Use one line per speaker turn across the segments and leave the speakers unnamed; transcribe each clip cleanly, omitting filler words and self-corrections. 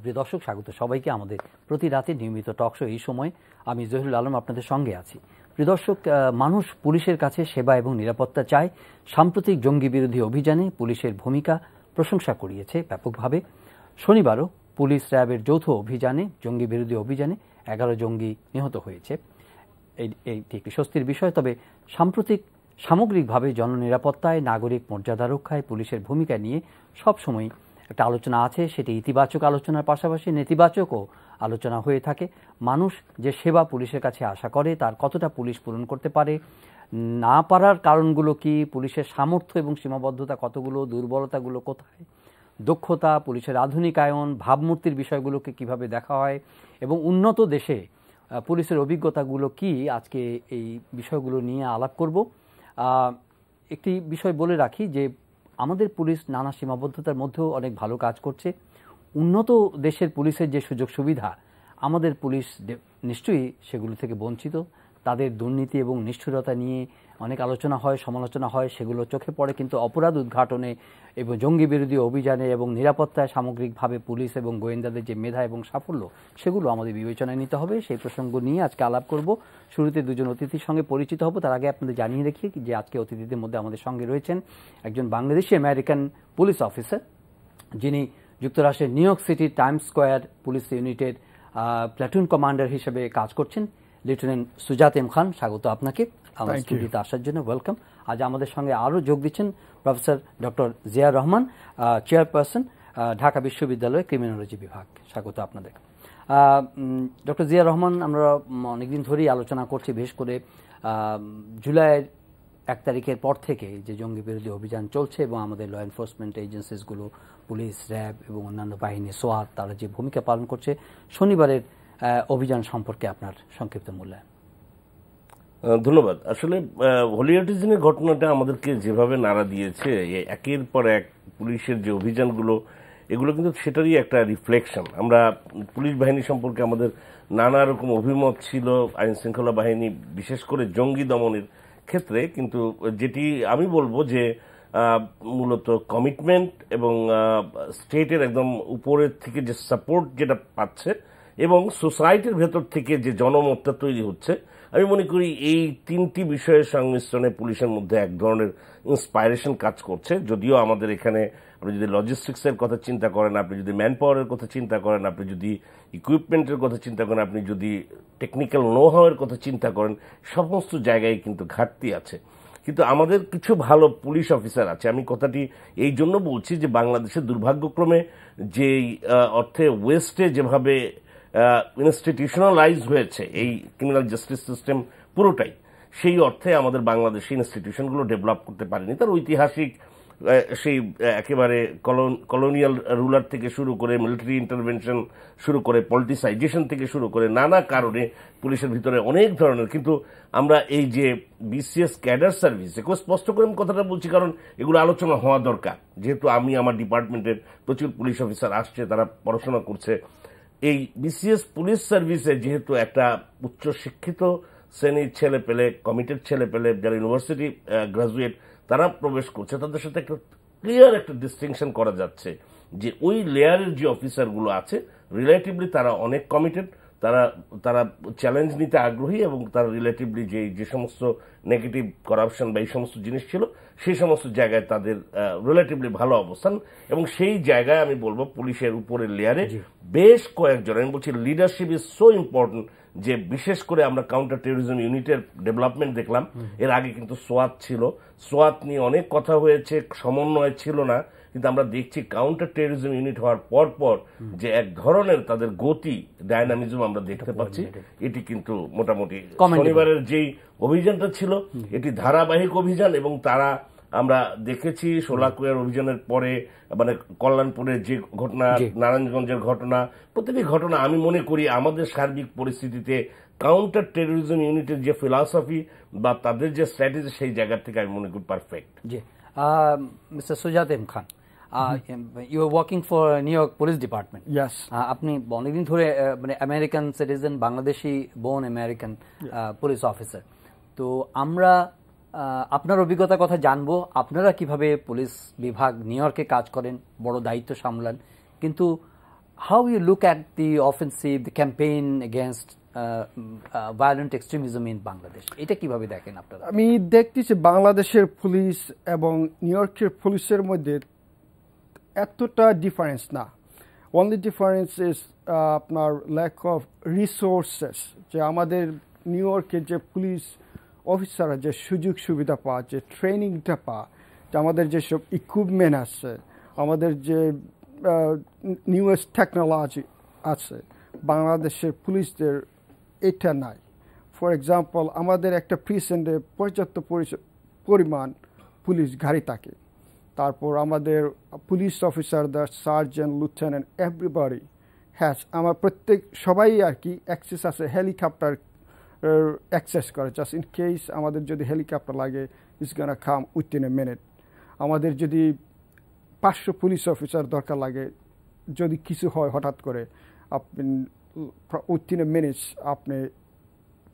প্রিয় দর্শক, স্বাগত সবাইকে আমাদের প্রতি রাতে নিয়মিত টক শো। এই সময় আমি জহিরুল আলম আপনাদের সঙ্গে আছি। প্রিয় দর্শক, মানুষ পুলিশের কাছে সেবা এবং নিরাপত্তা চায়। সাম্প্রতিক জঙ্গি বিরোধী অভিযানে পুলিশের ভূমিকা প্রশংসা কুড়িয়েছে ব্যাপকভাবে। শনিবারও পুলিশ র্যাবের যৌথ অভিযানে, জঙ্গি বিরোধী অভিযানে 11 জঙ্গি নিহত হয়েছে। এইটি একটি স্বস্তির বিষয়। তবে সামগ্রিকভাবে জননিরাপত্তায়, নাগরিক মর্যাদা রক্ষায় পুলিশের ভূমিকা নিয়ে সবসময় একটা আলোচনা আছে। সেটি ইতিবাচক আলোচনার পাশাপাশি নেতিবাচকও আলোচনা হয়ে থাকে। মানুষ যে সেবা পুলিশের কাছে আশা করে, তার কতটা পুলিশ পূরণ করতে পারে, না পারার কারণগুলো কি, পুলিশের সামর্থ্য এবং সীমাবদ্ধতা কতগুলো, দুর্বলতাগুলো কোথায়, দক্ষতা, পুলিশের আধুনিকায়ন, ভাবমূর্তির বিষয়গুলোকে কিভাবে দেখা হয় এবং উন্নত দেশে পুলিশের অভিজ্ঞতাগুলো কি, আজকে এই বিষয়গুলো নিয়ে আলাপ করব। একটি বিষয় বলে রাখি যে আমাদের পুলিশ নানা সীমাবদ্ধতার মধ্যেও অনেক ভালো কাজ করছে। উন্নত দেশের পুলিশের যে সুযোগ সুবিধা, আমাদের পুলিশ নিশ্চয়ই সেগুলো থেকে বঞ্চিত। তাদের দুর্নীতি এবং নিষ্ঠুরতা নিয়ে অনেক আলোচনা হয়, সমালোচনা হয়, সেগুলো চোখে পড়ে। কিন্তু অপরাধ উদ্ঘাটনে এবং জঙ্গি বিরোধী অভিযানে এবং নিরাপত্তায় সামগ্রিকভাবে পুলিশ এবং গোয়েন্দাদের যে মেধা এবং সাফল্য, সেগুলো আমাদের বিবেচনায় নিতে হবে। সেই প্রসঙ্গ নিয়ে আজকে আলাপ করব। শুরুতে দুজন অতিথির সঙ্গে পরিচিত হব। তার আগে আপনাদের জানিয়ে রাখি যে আজকে অতিথিদের মধ্যে আমাদের সঙ্গে রয়েছেন একজন বাংলাদেশি আমেরিকান পুলিশ অফিসার, যিনি যুক্তরাষ্ট্রের new York city Times square police ইউনিটের প্ল্যাটুন কমান্ডার হিসেবে কাজ করছেন, লেফটেন্যান্ট সুজাত এম খান। স্বাগত আপনাকে আমার স্টুডিওতে আসার জন্য, ওয়েলকাম। আজ আমাদের সঙ্গে আরও যোগ দিচ্ছেন professor doctor Zia Rahman, chairperson, Dhaka বিশ্ববিদ্যালয় ক্রিমিনোলজি বিভাগ। স্বাগত আপনাদের। ডক্টর জিয়া রহমান, আমরা অনেকদিন ধরেই আলোচনা করছি, বিশেষ করে জুলাইয়ের 1 তারিখের পর থেকে যে জঙ্গি বিরোধী অভিযান চলছে এবং আমাদের ল এনফোর্সমেন্ট এজেন্সিসগুলো, পুলিশ, র্যাব এবং অন্যান্য বাহিনী, সোয়াত, তারা যে ভূমিকা পালন করছে। শনিবারের অভিযান সম্পর্কে আপনার সংক্ষিপ্ত মূল্যায়ন।
ধন্যবাদ। আসলে হলিউডিজনের ঘটনাটা আমাদেরকে যেভাবে নাড়া দিয়েছে, একের পর এক পুলিশের যে অভিযানগুলো, এগুলো কিন্তু সেটারই একটা রিফ্লেকশন। আমরা পুলিশ বাহিনী সম্পর্কে আমাদের নানা রকম অভিমত ছিল, আইন শৃঙ্খলা বাহিনী বিশেষ করে জঙ্গি দমনের ক্ষেত্রে, কিন্তু যেটি আমি বলবো যে মূলত কমিটমেন্ট এবং স্টেটের একদম উপরের থেকে যে সাপোর্ট যেটা পাচ্ছে এবং সোসাইটির ভেতর থেকে যে জনমতটা তৈরি হচ্ছে, আমি মনে করি এই তিনটি বিষয়ের সংমিশ্রণে পুলিশের মধ্যে এক ধরনের ইন্সপাইরেশন কাজ করছে। যদিও আমাদের এখানে আপনি যদি লজিস্টিক্সের কথা চিন্তা করেন, আপনি যদি ম্যান পাওয়ারের কথা চিন্তা করেন, আপনি যদি ইকুইপমেন্টের কথা চিন্তা করেন, আপনি যদি টেকনিক্যাল নো হাওয়ের কথা চিন্তা করেন, সমস্ত জায়গায় কিন্তু ঘাটতি আছে। কিন্তু আমাদের কিছু ভালো পুলিশ অফিসার আছে। আমি কথাটি এই জন্য বলছি যে বাংলাদেশের দুর্ভাগ্যক্রমে যেই অর্থে ওয়েস্টে যেভাবে ইনস্টিটিউশনালাইজ হয়েছে এই ক্রিমিনাল জাস্টিস সিস্টেম পুরোটাই, সেই অর্থে আমাদের বাংলাদেশি ইনস্টিটিউশনগুলো ডেভেলপ করতে পারেনি। তার ঐতিহাসিক সেই একেবারে কলোনিয়াল রুলার থেকে শুরু করে, মিলিটারি ইন্টারভেনশন শুরু করে, পলিটিসাইজেশন থেকে শুরু করে, নানা কারণে পুলিশের ভিতরে অনেক ধরনের। কিন্তু আমরা এই যে বিসিএস ক্যাডার সার্ভিস, খুব স্পষ্ট করে আমি কথাটা বলছি কারণ এগুলো আলোচনা হওয়া দরকার। যেহেতু আমি আমার ডিপার্টমেন্টের প্রচুর পুলিশ অফিসার আসছে, তারা পড়াশোনা করছে। এই বিসিএস পুলিশ সার্ভিসে যেহেতু একটা উচ্চ শিক্ষিত শ্রেণীর ছেলে পেলে, কমিটেড ছেলে পেলে, যারা ইউনিভার্সিটি গ্রাজুয়েট, তারা প্রবেশ করছে, তাদের সাথে একটা ক্লিয়ার একটা ডিস্টিংশন করা যাচ্ছে যে ওই লেয়ারের যে অফিসারগুলো আছে রিলেটিভলি তারা অনেক কমিটেড, তারা চ্যালেঞ্জ নিতে আগ্রহী এবং তারা রিলেটিভলি যে সমস্ত নেগেটিভ করাপশন বা এই সমস্ত জিনিস ছিল, সেই সমস্ত জায়গায় তাদের রিলেটিভলি ভালো অবস্থান। এবং সেই জায়গায় আমি বলবো পুলিশের উপরের লেয়ারে বেশ কয়েকজন, আমি বলছি লিডারশিপ ইজ সো ইম্পর্টেন্ট, যে বিশেষ করে আমরা কাউন্টার টেরোরিজম ইউনিটের ডেভেলপমেন্ট দেখলাম। এর আগে কিন্তু সোয়াত ছিল, সোয়াত নিয়ে অনেক কথা হয়েছে, সমন্বয় ছিল না। কিন্তু আমরা দেখছি কাউন্টার টেরোরিজম ইউনিট হওয়ার পর পর যে এক ধরনের তাদের গতি, ডায়নামিজম আমরা দেখতে পাচ্ছি। এটি কিন্তু মোটামুটি শনিবারের যেই অভিযানটা ছিল, এটি ধারাবাহিক অভিযান এবং তারা আমরা দেখেছি শোলাকুয়ার অভিযানের পরে, মানে কল্যাণপুরের যে ঘটনা, নারায়ণগঞ্জের ঘটনা, প্রতিটি ঘটনা আমি মনে করি আমাদের সার্বিক পরিস্থিতিতে কাউন্টার টেরোরিজম ইউনিটের যে ফিলসফি বা তাদের যে স্ট্র্যাটেজি, সেই জায়গা থেকে আমি মনে করি পারফেক্ট।
জি, mister Sujat M Khan, you are working for New York Police Department.
Yes.
আপনি অনেকদিন ধরে মানে American citizen, Bangladeshi born American police officer. তো আমরা আপনার অভিজ্ঞতার কথা জানবো, আপনারা কিভাবে পুলিশ বিভাগ নিউ ইয়র্কে কাজ করেন, বড় দায়িত্ব সামলান, কিন্তু how you look at the offensive, the campaign against violent extremism in Bangladesh? এটা কিভাবে দেখেন আপনারা?
আমি দেখতেছি বাংলাদেশের পুলিশ এবং নিউ ইয়র্কের পুলিশের মধ্যে এতটা ডিফারেন্স না। অনলি ডিফারেন্স ইজ আপনার ল্যাক অফ রিসোর্সেস, যে আমাদের নিউ ইয়র্কের যে পুলিশ অফিসাররা যে সুযোগ সুবিধা পায়, যে ট্রেনিংটা পায়, যে আমাদের যেসব ইকুইপমেন্ট আছে, আমাদের যে নিউয়েস্ট টেকনোলজি আছে, বাংলাদেশের পুলিশদের এটা নাই। ফর এক্সাম্পল, আমাদের একটা প্রিসেন্টে পর্যাপ্ত পরিমাণ পুলিশ গাড়ি থাকে। তারপর আমাদের পুলিশ অফিসারদের, সার্জেন্ট, লিউটেন্যান্ট, এভরিবডি হ্যাজ, আমার প্রত্যেক সবাই আর কি অ্যাক্সেস আছে, হেলিকপ্টার অ্যাক্সেস করে, জাস্ট ইন কেস আমাদের যদি হেলিকপ্টার লাগে, it's gonna come within a minute. আমাদের যদি 500 পুলিশ অফিসার দরকার লাগে, যদি কিছু হয় হঠাৎ করে, আপনি উইথিন এ মিনিটস আপনি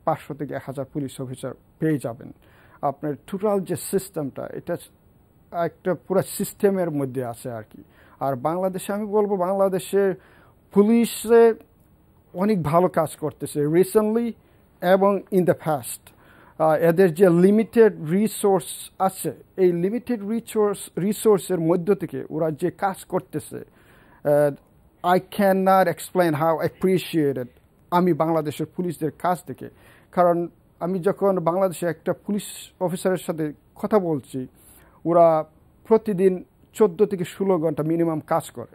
500 থেকে 1000 পুলিশ অফিসার পেয়ে যাবেন। আপনার টোটাল যে সিস্টেমটা, এটা একটা পুরো সিস্টেমের মধ্যে আছে আর কি। আর বাংলাদেশে আমি বলবো, বাংলাদেশের পুলিশে অনেক ভালো কাজ করতেছে রিসেন্টলি এবং ইন দ্য পাস্ট। এদের যে লিমিটেড রিসোর্স আছে, এই লিমিটেড রিসোর্সের মধ্য থেকে ওরা যে কাজ করতেছে, I can not explain how appreciated আমি বাংলাদেশের পুলিশদের কাজ থেকে। কারণ আমি যখন বাংলাদেশে একটা পুলিশ অফিসারের সাথে কথা বলছি, ওরা প্রতিদিন 14 থেকে 16 ঘন্টা মিনিমাম কাজ করে।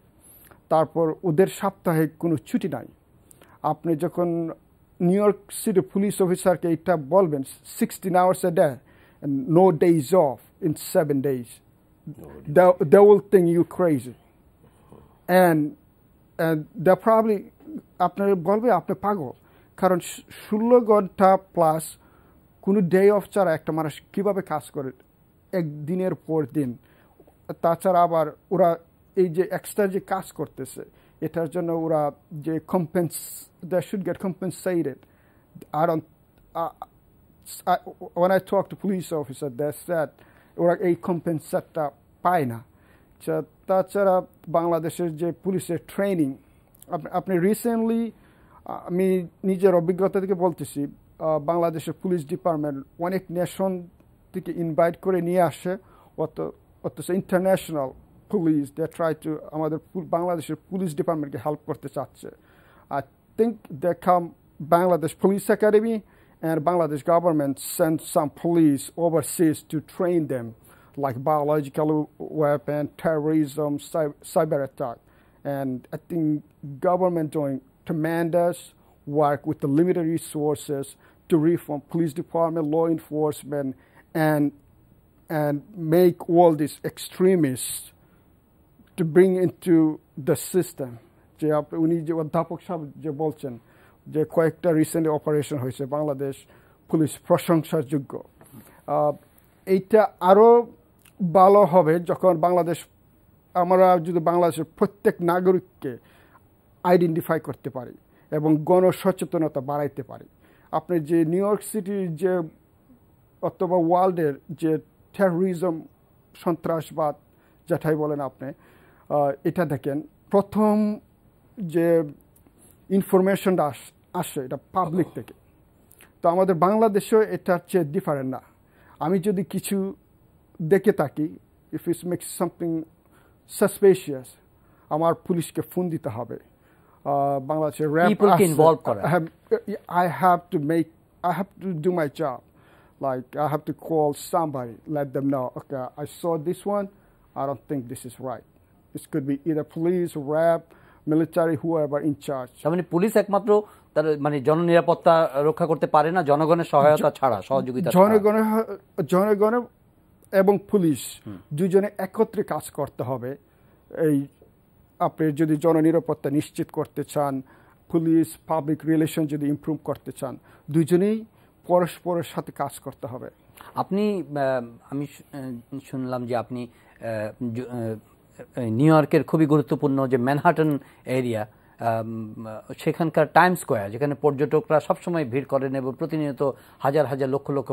তারপর ওদের সাপ্তাহিক কোনো ছুটি নাই। আপনি যখন নিউ ইয়র্ক সিটি পুলিশ অফিসারকে এটা বলবেন 16 hours a day and no days off in 7 days, they will think you crazy, and they probably আপনার বলবে আপনি পাগল। কারণ 16 ঘন্টা প্লাস কোনো ডে অফ ছাড়া একটা মানুষ কীভাবে কাজ করে একদিনের পর দিন। তাছাড়া আবার ওরা এই যে এক্সট্রা যে কাজ করতেছে, এটার জন্য ওরা যে they should get compensated. When I talk to police officer, they said ওরা এই কম্পেনসেটটা পায় না। তাছাড়া বাংলাদেশের যে পুলিশের ট্রেনিং, আপনি রিসেন্টলি, আমি নিজের অভিজ্ঞতা থেকে বলতেছি, বাংলাদেশের পুলিশ ডিপার্টমেন্ট অনেক নেশন থেকে ইনভাইট করে নিয়ে আসে, অথচ international police they try to আমাদের বাংলাদেশের পুলিশ ডিপার্টমেন্টকে হেল্প করতে চাচ্ছে। I think they come Bangladesh Police Academy, and Bangladesh government sends some police overseas to train them, like biological weapon, terrorism, cyber attack. And I think government doing tremendous work with the limited resources to reform police department, law enforcement, and make all these extremists to bring into the system. যে উনি যে অধ্যাপক সাহেব যে বলছেন যে কয়েকটা recently operation হয়েছে, বাংলাদেশ পুলিশ প্রশংসার যোগ্য। এইটা আরও ভালো হবে যখন আমরা যদি বাংলাদেশের প্রত্যেক নাগরিককে আইডেন্টিফাই করতে পারি এবং গণসচেতনতা বাড়াইতে পারি। আপনি যে নিউ ইয়র্ক সিটির যে অথবা ওয়ার্ল্ডের যে টেরোরিজম, সন্ত্রাসবাদ যেটাই বলেন আপনি, এটা দেখেন, প্রথম যে ইনফরমেশনটা আসে এটা পাবলিক থেকে। তো আমাদের বাংলাদেশেও এটার চেয়ে ডিফারেন্ট না। আমি যদি কিছু দেখে থাকি, if it's makes something suspicious, আমার পুলিশকে ফোন দিতে হবে। বাংলাদেশের I have to do my job. Like, I have to call somebody, let them know, okay, I saw this one, I don't think this is right. This could be either police, RAB, military, whoever in charge.
মানে police একমাত্র তার মানে জননিরাপত্তা রক্ষা করতে পারে না জনগণের সহায়তা ছাড়া, সহযোগিতা
জনগণের এবং পুলিশ দুজনে একত্রে কাজ করতে হবে। এই আপনি যদি জননিরাপত্তা নিশ্চিত করতে চান, পুলিশ পাবলিক রিলেশন যদি ইমপ্রুভ করতে চান, দুজনেই পরস্পরের সাথে কাজ করতে হবে।
আমি শুনলাম যে আপনি নিউ ইয়র্কের খুবই গুরুত্বপূর্ণ যে ম্যানহাটন এরিয়া, সেখানকার টাইম স্কোয়ার, যেখানে পর্যটকরা সবসময় ভিড় করেন এবং প্রতিনিয়ত হাজার হাজার লক্ষ লক্ষ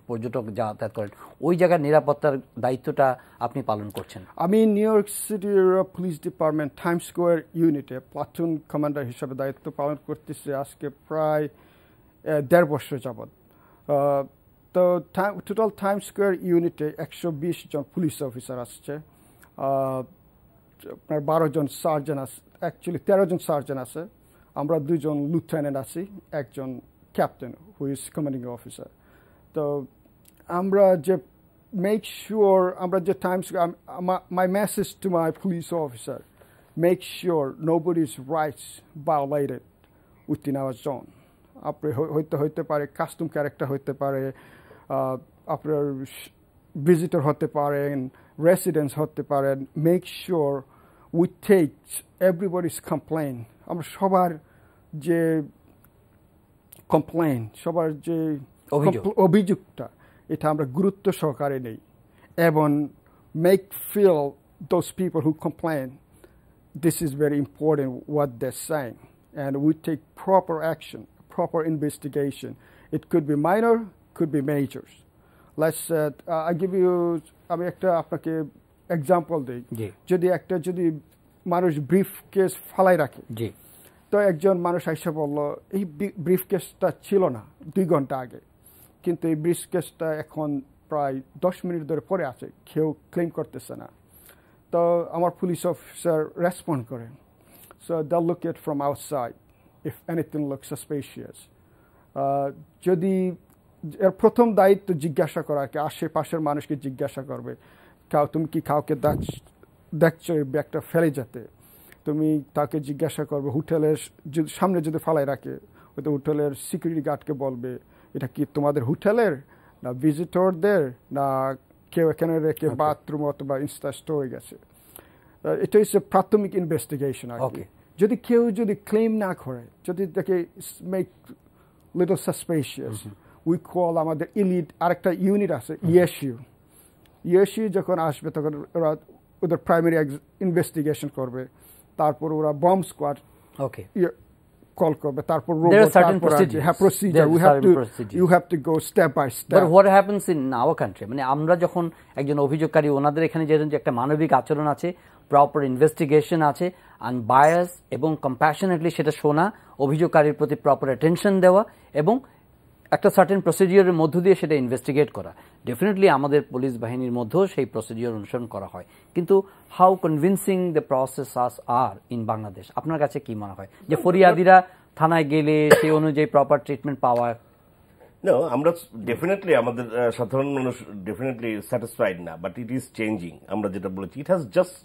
পর্যটক যাতায়াত করেন, ওই জায়গার নিরাপত্তার দায়িত্বটা আপনি পালন করছেন?
আমি নিউ ইয়র্ক সিটির পুলিশ ডিপার্টমেন্ট টাইম স্কোয়ার ইউনিটে প্লাটুন কমান্ডার হিসাবে দায়িত্ব পালন করতেছি আজকে প্রায় 1.5 বছর যাবৎ। তো টোটাল টাইম স্কোয়ার ইউনিটে 120 জন পুলিশ অফিসার আসছে, আপনার 12 জন সার্জন আছে, অ্যাকচুয়ালি 13 জন সার্জন আছে, আমরা 2 জন লিউটেন্যান্ট আছি, একজন captain who is commanding officer. তো আমরা যে মেক শিওর আমরা যে times, my message to my police officer, make sure nobody's rights violated within our zone. আপনি হইতে পারে কাস্টম ক্যারেক্টার হইতে পারে, আপনার ভিজিটর হতে পারেন, রেসিডেন্টস হতে পারেন, make sure we take everybody's complain. আমরা সবার যে কমপ্লেন, সবার যে অভিযোগটা, এটা আমরা গুরুত্ব সহকারে নেই এবং make feel those people who complain this is very important what they're saying, and we take proper action, proper investigation. It could be minor, could be majors. Let's I give you আমি একটা আপনাকে example দিই। যদি মানুষ brief case ফালাই রাখে, তো একজন মানুষ আইসা বলল এই ব্রিফ কেসটা ছিল না 2 ঘন্টা আগে, কিন্তু এই ব্রিফ কেসটা এখন প্রায় 10 মিনিট ধরে পড়ে আছে, কেউ ক্লেম করতেছে না। তো আমার পুলিশ অফিসার রেসপন্ড করেন, so they look it from outside if anything look suspicious. যদি এর প্রথম দায়িত্ব জিজ্ঞাসা করা, আশেপাশের মানুষকে জিজ্ঞাসা করবে, তুমি কি কাউকে দেখছো এই ব্যাগটা ফেলে যেতে, তুমি তাকে জিজ্ঞাসা করবে। হোটেলের সামনে যদি ফালাই রাখে, হয়তো হোটেলের সিকিউরিটি গার্ডকে বলবে এটা কি তোমাদের হোটেলের না ভিজিটরদের, না কেউ এখানে রেখে বাথরুম অথবা ইনস্টা স্টোরে গেছে। এটা হচ্ছে প্রাথমিক ইনভেস্টিগেশন আর কি। যদি কেউ ক্লেম না করে, যদি দেখে make little suspicious, we call আমাদের ইলিট আরেকটা ইউনিট আছে ইএসইউ যখন আসবে তখন ওরা ওদের প্রাইমারি ইনভেস্টিগেশন করবে, তারপর ওরা বম্ব স্কোয়াড কল করবে, তারপর procedure you have to go step by step.
But what happens in our country, মানে আমরা যখন একজন অভিযোগকারী, ওনাদের এখানে যে একটা মানবিক আচরণ আছে, প্রপার ইনভেস্টিগেশন আছে, আনবায়াস এবং কম্প্যাশনেটলি সেটা শোনা, অভিযোগকারীর প্রতি প্রপার অ্যাটেনশন দেওয়া এবং একটা সার্টেন প্রসিডিওরের মধ্য দিয়ে সেটা ইনভেস্টিগেট করা, ডেফিনেটলি আমাদের পুলিশ বাহিনীর মধ্যেও সেই প্রসিডিওর অনুসরণ করা হয়। কিন্তু how convincing the process are in Bangladesh, আপনার কাছে কি মনে হয় যে ফরিয়াদিরা থানায় গেলে সেই অনুযায়ী প্রপার ট্রিটমেন্ট পাওয়া?
না, আমরা ডেফিনেটলি আমাদের সাধারণ মানুষ ডেফিনেটলি স্যাটিসফাইড না, বাট ইট ইজ চেঞ্জিং। আমরা যেটা বলেছি, ইট হ্যাজ জাস্ট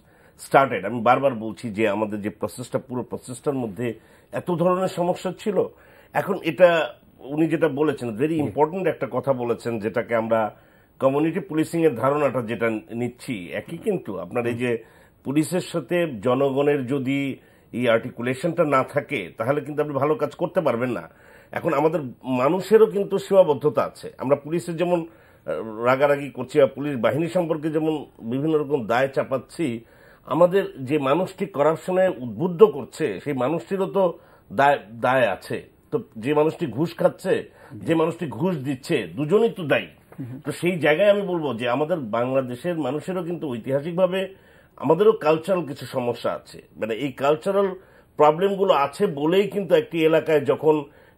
স্টার্টেড। আমি বারবার বলছি যে আমাদের যে প্রসেসটা, পুরো প্রসেসটার মধ্যে এত ধরনের সমস্যা ছিল, এখন এটা উনি যেটা বলেছেন ভেরি ইম্পর্টেন্ট একটা কথা বলেছেন, যেটাকে আমরা কমিউনিটি পুলিশিং এর ধারণাটা যেটা নিচ্ছি একই, কিন্তু আপনার এই যে পুলিশের সাথে জনগণের যদি এই আর্টিকুলেশনটা না থাকে তাহলে কিন্তু আপনি ভালো কাজ করতে পারবেন না। এখন আমাদের মানুষেরও কিন্তু সীমাবদ্ধতা আছে। আমরা পুলিশের যেমন রাগারাগি করছি বা পুলিশ বাহিনী সম্পর্কে যেমন বিভিন্ন রকম দায় চাপাচ্ছি, আমাদের যে মানুষটি করাপশনে উদ্বুদ্ধ করছে সেই মানুষটিরও তো দায় আছে। তো যে মানুষটি ঘুষ খাচ্ছে, যে মানুষটি ঘুষ দিচ্ছে, দুজনেই তো দায়ী। তো সেই জায়গায় আমি বলবো যে আমাদের বাংলাদেশের মানুষেরও কিন্তু ঐতিহাসিকভাবে আমাদেরও কালচারাল কিছু সমস্যা আছে। মানে এই কালচারাল প্রবলেমগুলো আছে বলেই কিন্তু একটি এলাকায় যখন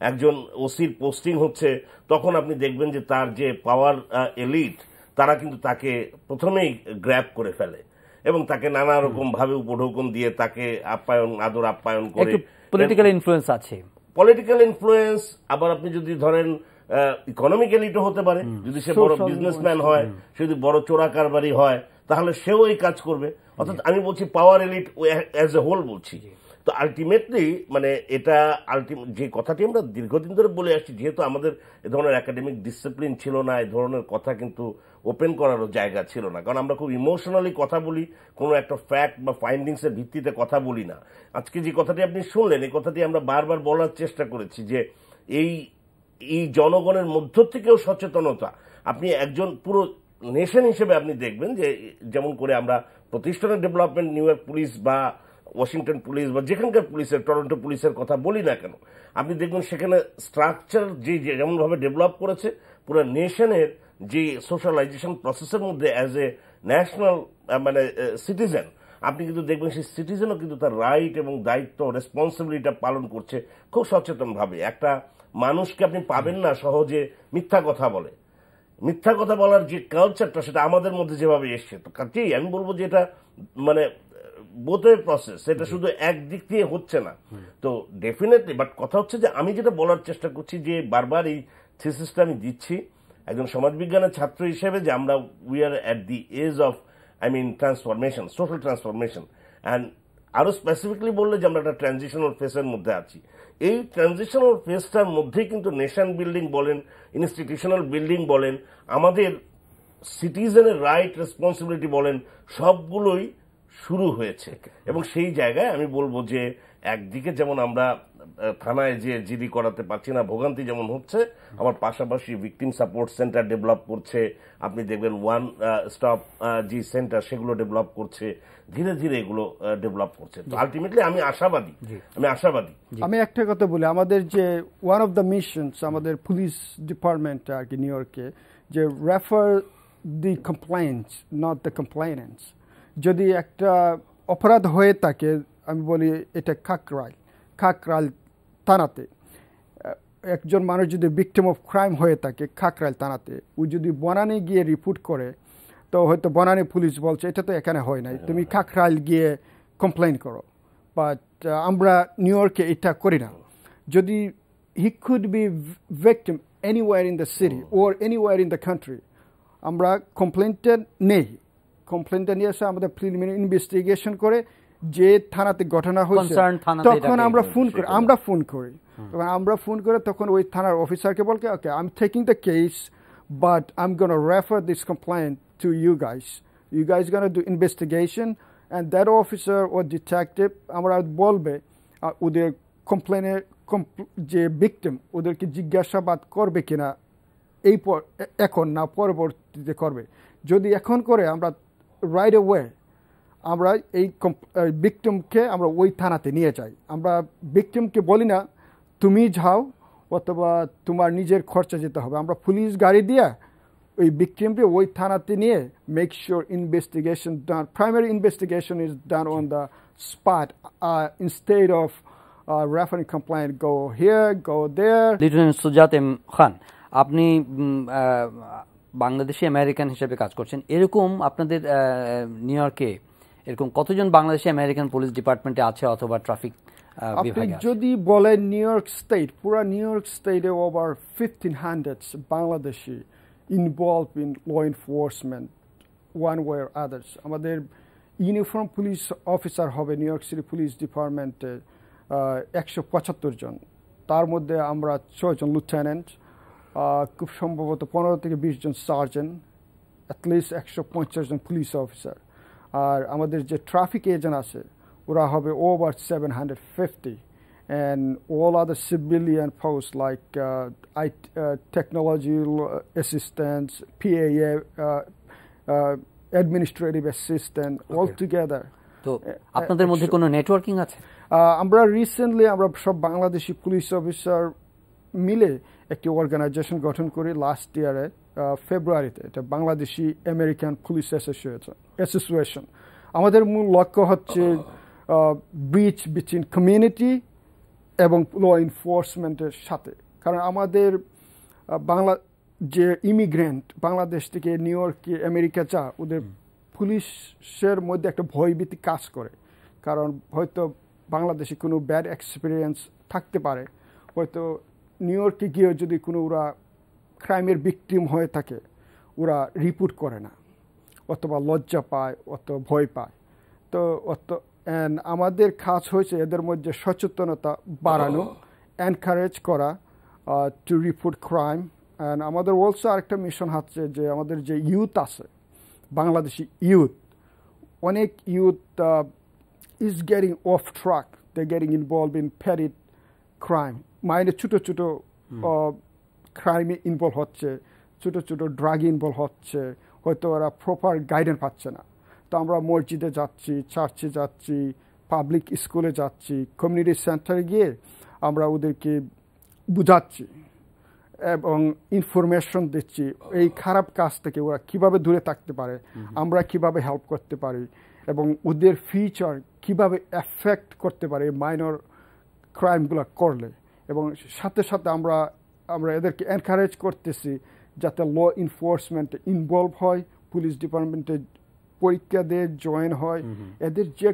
একজন ওসির পোস্টিং হচ্ছে, তখন আপনি দেখবেন যে তার যে পাওয়ার এলিট, তারা কিন্তু তাকে প্রথমেই গ্র্যাব করে ফেলে এবং তাকে নানা রকম ভাবে উপঢৌকন দিয়ে তাকে আদর আপ্যায়ন করে।
পলিটিক্যাল ইনফ্লুয়েন্স আছে,
পলিটিক্যাল ইনফ্লুয়েন্স। আবার আপনি যদি ধরেন ইকোনমিক এলিটও হতে পারে, যদি সে বড় বিজনেসম্যান হয়, সে যদি বড় চোরা কারবারি হয়, তাহলে সেও এই কাজ করবে। অর্থাৎ আমি বলছি পাওয়ার এলিট অ্যাজ এ হোল বলছি। তো আলটিমেটলি মানে এটা যে কথাটি আমরা দীর্ঘদিন ধরে বলে আসছি, যেহেতু আমাদের এ ধরনের একাডেমিক ডিসিপ্লিন ছিল না, এই ধরনের কথা কিন্তু ওপেন করারও জায়গা ছিল না, কারণ আমরা খুব ইমোশনালি কথা বলি, কোনো একটা ফ্যাক্ট বা ফাইন্ডিংস এর ভিত্তিতে কথা বলি না। আজকে যে কথাটি আপনি শুনলেন, এই কথাটি আমরা বারবার বলার চেষ্টা করেছি যে এই জনগণের মধ্য থেকেও সচেতনতা, আপনি একজন পুরো নেশন হিসেবে আপনি দেখবেন যে যেমন করে আমরা প্রতিষ্ঠানের ডেভেলপমেন্ট, নিউ ইয়র্ক পুলিশ বা ওয়াশিংটন পুলিশ বা যেখানকার পুলিশের, টরন্টো পুলিশের কথা বলি না কেন, আপনি দেখবেন সেখানে স্ট্রাকচার যেমন ভাবে ডেভেলপ করেছে, পুরো নেশনের যে সোশ্যালাইজেশন প্রসেসের মধ্যে অ্যাজ এ ন্যাশনাল মানে সিটিজেন, আপনি কিন্তু দেখবেন সেই সিটিজেনও কিন্তু তার রাইট এবং দায়িত্ব, রেসপন্সিবিলিটিটা পালন করছে খুব সচেতন ভাবে। একটা মানুষকে আপনি পাবেন না সহজে মিথ্যা কথা বলে। মিথ্যা কথা বলার যে কালচারটা, সেটা আমাদের মধ্যে যেভাবে এসছে, তো কাজেই আমি বলবো যে এটা মানে বোথের প্রসেস, এটা শুধু একদিক দিয়ে হচ্ছে না। তো ডেফিনেটলি, বাট কথা হচ্ছে যে আমি যেটা বলার চেষ্টা করছি যে বারবার এই থিসিসটা আমি দিচ্ছি একজন সমাজবিজ্ঞানের ছাত্র হিসেবে, যে আমরা we are at the age of transformation, social transformation, and আরো স্পেসিফিকলি বললে যে আমরা একটা ট্রানজিশনাল ফেজের মধ্যে আছি। এই ট্রানজিশনাল ফেজটার মধ্যেই কিন্তু নেশন বিল্ডিং বলেন, ইনস্টিটিউশনাল বিল্ডিং বলেন, আমাদের সিটিজেনের রাইট রেসপন্সিবিলিটি বলেন, সবগুলোই শুরু হয়েছে। এবং সেই জায়গায় আমি বলবো যে একদিকে যেমন আমরা থানায় যে জিডি করাতে পারছি না, ভোগান্তি যেমন হচ্ছে, আমার পাশাপাশি ভিকটিম সাপোর্ট সেন্টার ডেভেলপ করছে, আপনি দেখবেন ওয়ান স্টপ যে সেন্টার, সেগুলো ডেভেলপ করছে, ধীরে ধীরে এগুলো ডেভেলপ করছে। তো আলটিমেটলি আমি আশাবাদী।
আমি একটা কথা বলি, আমাদের যে ওয়ান অফ দ্য মিশনস আমাদের পুলিশ ডিপার্টমেন্ট আর কি নিউ ইয়র্কে, যে refer the complaints not the complainants. যদি একটা অপরাধ হয়ে থাকে, আমি বলি এটা খাকরাইল থানাতে একজন মানুষ যদি ভিকটিম অফ ক্রাইম হয়ে থাকে খাকরাইল থানাতে, ও যদি বনানী গিয়ে রিপোর্ট করে, তো হয়তো বনানী পুলিশ বলছে এটা তো এখানে হয় নাই, তুমি খাকরাইল গিয়ে কমপ্লেন করো। বাট আমরা নিউ ইয়র্কে এটা করি না। যদি he could be victim anywhere in the city or anywhere in the country, আমরা কমপ্লেনটা নেই। কমপ্লেনটা নিয়ে এসে আমাদের প্রিলিমিনারি ইনভেস্টিগেশন করে যে থানাতে ঘটনা হয়েছে তখন আমরা ফোন করি তখন ওই থানার অফিসারকে বলকে, okay I am taking the case, but I am gonna refer this complain to you guys gonna do investigation, and that officer ও ডিটেকটিভ আমরা বলবে ওদের কমপ্লেনের যে ভিকটিম ওদেরকে জিজ্ঞাসাবাদ করবে কিনা, এখন না পরবর্তীতে করবে। যদি এখন করে আমরা রাইট অ্যাওয়ে আমরা এই ভিকটিমকে আমরা ওই থানাতে নিয়ে যাই। আমরা ভিকটিমকে বলি না তুমি যাও অথবা তোমার নিজের খরচা যেতে হবে, আমরা পুলিশ গাড়ি দিয়ে ওই ভিকটিমকে ওই থানাতে নিয়ে make sure investigation done, primary investigation is done on the spot instead of referring complain go here go there.
Lieutenant Sujat M খান, আপনি বাংলাদেশি আমেরিকান হিসেবে কাজ করছেন, এরকম আপনাদের নিউ ইয়র্কে এরকম কতজন বাংলাদেশি আমেরিকান পুলিশ ডিপার্টমেন্টে আছে অথবা ট্রাফিক বিভাগে?
যদি বলেন নিউ ইয়র্ক স্টেট, পুরো নিউ ইয়র্ক স্টেটে over 1500 Bangladeshi involve in law enforcement one way or others. আমাদের ইউনিফর্ম পুলিশ অফিসার হবে নিউ ইয়র্ক সিটি পুলিশ ডিপার্টমেন্টে 175 জন, তার মধ্যে আমরা 6 জন লিউটেন্যান্ট, খুব সম্ভবত 15 থেকে 20 জন সার্জেন্ট, অ্যাটলিস্ট 150 জন পুলিশ অফিসার। আর আমাদের যে ট্রাফিক এজেন্ট আছে ওরা হবে over 750, and all other civilian posts like technology assistants, PAA, administrative assistant, all together.
তো আপনাদের মধ্যে কোনো নেটওয়ার্কিং আছে?
আমরা রিসেন্টলি আমরা সব বাংলাদেশি পুলিশ অফিসার মিলে একটি অর্গানাইজেশন গঠন করি লাস্ট ইয়ারে ফেব্রুয়ারিতে, এটা বাংলাদেশি আমেরিকান পুলিশ অ্যাসোসিয়েশন। আমাদের মূল লক্ষ্য হচ্ছে ব্রিজ বিটুইন কমিউনিটি এবং ল এনফোর্সমেন্টের সাথে। কারণ আমাদের যে ইমিগ্রেন্ট বাংলাদেশ থেকে নিউ ইয়র্কে আমেরিকা যা, ওদের পুলিশের মধ্যে একটা ভয়ভীতি কাজ করে। কারণ হয়তো বাংলাদেশে কোনো ব্যাড এক্সপিরিয়েন্স থাকতে পারে, হয়তো নিউ ইয়র্কে গিয়ে যদি কোনো ওরা ক্রাইমের ভিকটিম হয়ে থাকে ওরা রিপোর্ট করে না, অথবা লজ্জা পায় অথবা ভয় পায়। তো আমাদের কাজ হয়েছে এদের মধ্যে সচেতনতা বাড়ানো, এনকারেজ করা টু রিপোর্ট ক্রাইম। অ্যান্ড আমাদের অলসো আরেকটা মিশন হচ্ছে যে আমাদের যে ইউথ আছে, বাংলাদেশি ইউথ, অনেক youth is getting off track, they getting involve in petty crime, মাইন্ডে ছোটো ছোটো ক্রাইমে ইনভলভ হচ্ছে, ছোটো ছোটো ড্রাগে ইনভলভ হচ্ছে, হয়তো ওরা প্রপার গাইডেন্স পাচ্ছে না। তো আমরা মসজিদে যাচ্ছি, চার্চে যাচ্ছি, পাবলিক স্কুলে যাচ্ছি, কমিউনিটি সেন্টারে গিয়ে আমরা ওদেরকে বুঝাচ্ছি এবং ইনফরমেশন দিচ্ছি এই খারাপ কাজ থেকে ওরা কিভাবে দূরে থাকতে পারে, আমরা কিভাবে হেল্প করতে পারি এবং ওদের ফিউচার কিভাবে এফেক্ট করতে পারে মাইনর ক্রাইমগুলো করলে। এবং সাথে সাথে আমরা এদেরকে এনকারেজ করতেছি যাতে ল এনফোর্সমেন্টে ইনভলভ হয়, পুলিশ ডিপার্টমেন্টে পরীক্ষা দিয়ে জয়েন হয়। এদের যে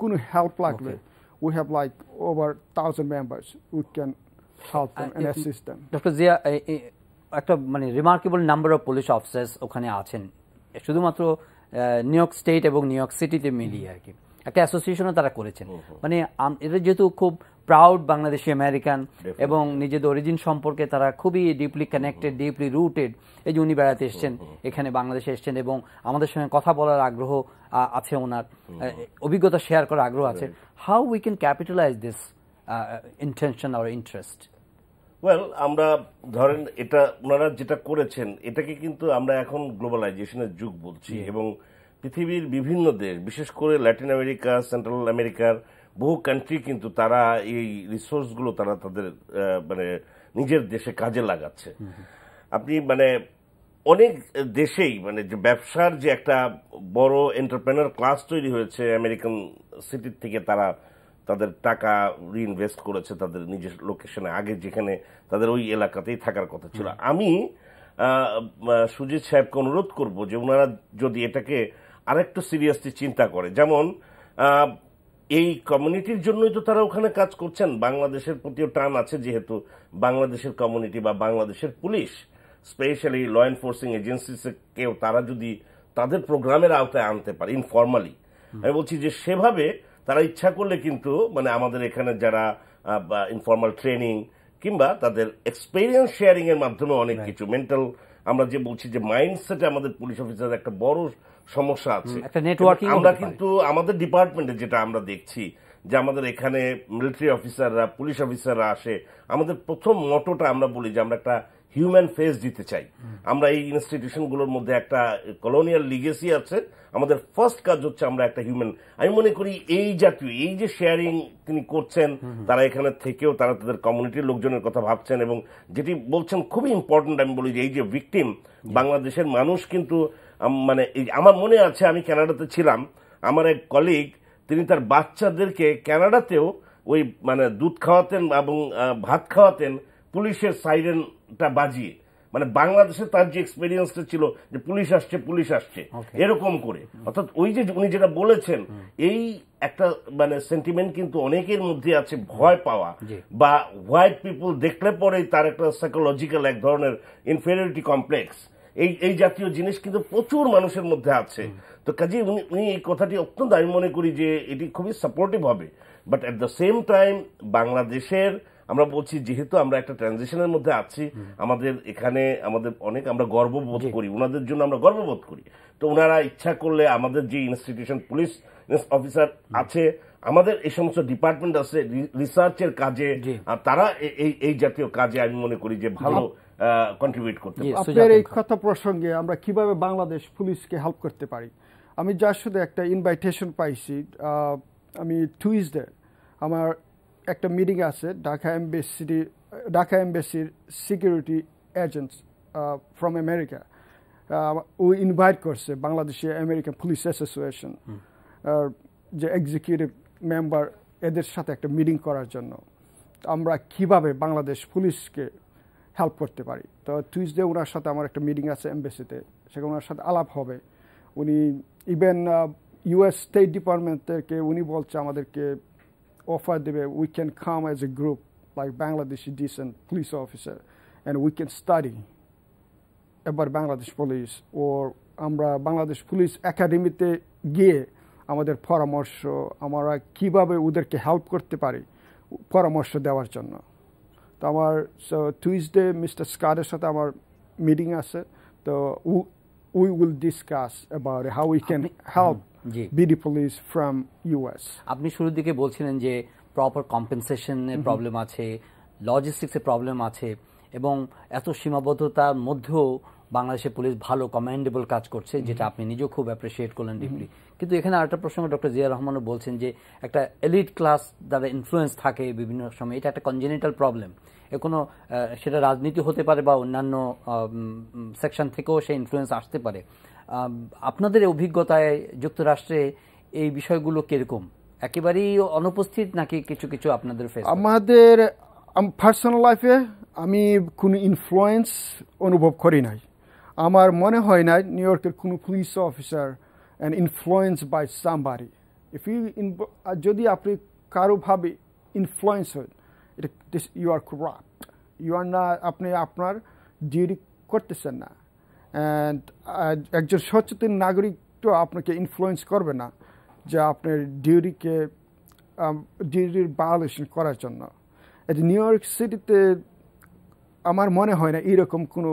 কোনো হেল্প লাগলে we have like over 1,000 members who can help them and assist them.
Doctor Zia, একটা মানে remarkable number of police officers ওখানে আছেন, শুধুমাত্র নিউ ইয়র্ক স্টেট এবং নিউ ইয়র্ক সিটিতে মিলিয়ে আর কি একটা অ্যাসোসিয়েশনও তারা করেছেন। মানে এটা যেহেতু খুব প্রাউড বাংলাদেশি আমেরিকান এবং নিজেদের অরিজিন সম্পর্কে তারা খুবই ডিপলি কানেক্টেড, ডিপলি রুটেড। এই যে উনি বেড়াতে এসছেন, এখানে বাংলাদেশে এসছেন এবং আমাদের সঙ্গে কথা বলার আগ্রহ আছে, ওনার অভিজ্ঞতা শেয়ার করার আগ্রহ আছে। How we can capitalise this intention or interest?
Well, আমরা ধরেন এটা ওনারা যেটা করেছেন এটাকে কিন্তু আমরা এখন গ্লোবালাইজেশনের যুগ বলছি এবং পৃথিবীর বিভিন্ন দেশ, বিশেষ করে ল্যাটিন আমেরিকা, সেন্ট্রাল আমেরিকার বহু কান্ট্রি কিন্তু তারা এই রিসোর্সগুলো তারা তাদের মানে নিজের দেশে কাজে লাগাচ্ছে। আপনি মানে অনেক দেশেই মানে যে ব্যবসার যে একটা বড় এন্টারপ্রেনার ক্লাস তৈরি হয়েছে আমেরিকান সিটির থেকে, তারা তাদের টাকা রিইনভেস্ট করেছে তাদের নিজের লোকেশনে, আগে যেখানে তাদের ওই এলাকাতেই থাকার কথা ছিল। আমি সুজিত সাহেবকে অনুরোধ করব যে ওনারা যদি এটাকে আরেকটু সিরিয়াসলি চিন্তা করে, যেমন এই কমিউনিটির জন্যই তো তারা ওখানে কাজ করছেন, বাংলাদেশের প্রতিও টান আছে যেহেতু বাংলাদেশের কমিউনিটি বা বাংলাদেশের পুলিশ, স্পেশালি ল এনফোর্সিং এজেন্সিকেও তারা যদি তাদের প্রোগ্রামের আওতায় আনতে পারে ইনফর্মালি, আমি বলছি যে সেভাবে তারা ইচ্ছা করলে কিন্তু মানে আমাদের এখানে যারা ইনফর্মাল ট্রেনিং কিংবা তাদের এক্সপেরিয়েন্স শেয়ারিং এর মাধ্যমে অনেক কিছু মেন্টাল, আমরা যে বলছি যে মাইন্ডসেটে আমাদের পুলিশ অফিসার একটা বড় সমস্যা আছে। আমরা কিন্তু আমাদের ডিপার্টমেন্টে যেটা আমরা দেখছি যে আমাদের এখানে মিলিটারি অফিসাররা, পুলিশ অফিসাররা আসে, আমাদের প্রথম মটোটা আমরা বলি যে আমরা একটা হিউম্যান ফেস দিতে চাই। আমরা এই ইনস্টিটিউশনগুলোর মধ্যে একটা কলোনিয়াল লিগেসি আছে, আমাদের ফার্স্ট কাজ হচ্ছে আমরা একটা হিউম্যান। আমি মনে করি এই জাতীয় এই যে শেয়ারিং তিনি করছেন, তারা এখানে থেকেও তারা তাদের কমিউনিটির লোকজনের কথা ভাবছেন এবং যেটি বলছেন খুবই ইম্পর্টেন্ট। আমি বলি যে এই যে ভিকটিম বাংলাদেশের মানুষ কিন্তু মানে আমার মনে আছে আমি কানাডাতে ছিলাম, আমার এক কলিগ তিনি তার বাচ্চাদেরকে কানাডাতেও ওই মানে দুধ খাওয়াতেন এবং ভাত খাওয়াতেন পুলিশের সাইরেনটা বাজিয়ে, মানে বাংলাদেশে তার যে এক্সপেরিয়েন্সটা ছিল যে পুলিশ আসছে পুলিশ আসছে এরকম করে। অর্থাৎ ওই যে উনি যেটা বলেছেন এই একটা মানে সেন্টিমেন্ট কিন্তু অনেকের মধ্যে আছে, ভয় পাওয়া বা হোয়াইট পিপল দেখলে পরেই তার একটা সাইকোলজিক্যাল এক ধরনের ইনফেরিয়রিটি কমপ্লেক্স, এই জাতীয় জিনিস কিন্তু প্রচুর মানুষের মধ্যে আছে। তো কাজে উনি এই কথাটি অত্যন্ত আমি মনে করি যে এটি খুবই সাপোর্টিভ হবে। But at the same time বাংলাদেশের আমরা বলছি যেহেতু আমরা একটা ট্রানজিশনের মধ্যে আছি, আমাদের এখানে আমাদের অনেক আমরা গর্ববোধ করি, ওনাদের জন্য আমরা গর্ববোধ করি। তো ওনারা ইচ্ছা করলে আমাদের যে ইনস্টিটিউশন পুলিশ অফিসার আছে, আমাদের এই সমস্ত ডিপার্টমেন্ট আছে রিসার্চের কাজে, তারা এই জাতীয় কাজে আমি মনে করি যে ভালো কন্ট্রিবিউট করতে পারে।
আপনার এই কথা প্রসঙ্গে আমরা কিভাবে বাংলাদেশ পুলিশকে হেল্প করতে পারি, আমি যার সাথে একটা ইনভাইটেশন পাইছি। আমি টুইসডে আমার একটা মিটিং আছে ঢাকা এম্বাসির সিকিউরিটি এজেন্টস ফ্রম আমেরিকা, ও ইনভাইট করছে বাংলাদেশি আমেরিকান পুলিশ অ্যাসোসিয়েশন যে এক্সিকিউটিভ মেম্বার, এদের সাথে একটা মিটিং করার জন্য আমরা কিভাবে বাংলাদেশ পুলিশকে হেল্প করতে পারি। তো টুইসডে ওনার সাথে আমার একটা মিটিং আছে এম্বাসিতে, সেখানে ওনার সাথে আলাপ হবে। উনি ইভেন ইউএস স্টেট ডিপার্টমেন্ট থেকে উনি বলছে আমাদেরকে অফার দেবে, we can come as a group like Bangladeshi descent police officer and we can study এবার বাংলাদেশ পুলিশ, ও আমরা বাংলাদেশ পুলিশ একাডেমিতে গিয়ে আমাদের পরামর্শ, আমরা কিভাবে ওদেরকে হেল্প করতে পারি পরামর্শ দেওয়ার জন্য। তো আমার টুইসডে মিস্টার স্কারের সাথে আমার মিটিং আছে, তো we will discuss about how we can help BD police from US.
আপনি শুরুর দিকে বলছিলেন যে প্রপার কম্পেনসেশনের প্রবলেম আছে, লজিস্টিক্সের প্রবলেম আছে এবং এত সীমাবদ্ধতার মধ্যেও বাংলাদেশের পুলিশ ভালো কমেন্ডেবল কাজ করছে, যেটা আপনি নিজেও খুব অ্যাপ্রিসিয়েট করলেন ডিপলি। কিন্তু এখানে আরেকটা প্রসঙ্গ ডক্টর জিয়া রহমানও বলছেন যে একটা এলিট ক্লাস দ্বারা ইনফ্লুয়েন্স থাকে বিভিন্ন সময়, এটা একটা কনজেনিটাল প্রবলেম। কোনো সেটা রাজনীতি হতে পারে বা অন্যান্য সেকশন থেকেও সেই ইনফ্লুয়েন্স আসতে পারে। আপনাদের অভিজ্ঞতায় যুক্তরাষ্ট্রে এই বিষয়গুলো কিরকম, একেবারেই অনুপস্থিত নাকি কিছু কিছু আপনাদের ফেস?
আমাদের পার্সোনাল লাইফে আমি কোনো ইনফ্লুয়েন্স অনুভব করি নাই। আমার মনে হয় না নিউ ইয়র্কের কোনো police officer and influence by somebody. If you যদি আপনি কারোভাবে ইনফ্লুয়েন্স হন, এটা you are corrupt, you are না, আপনি আপনার ডিউটি করতেছেন না। অ্যান্ড একজন সচেতন নাগরিক তো আপনাকে ইনফ্লুয়েন্স করবে না যে আপনার ডিউটির ভায়োলেশন করার জন্য। নিউ ইয়র্ক সিটিতে আমার মনে হয় না এরকম কোনো,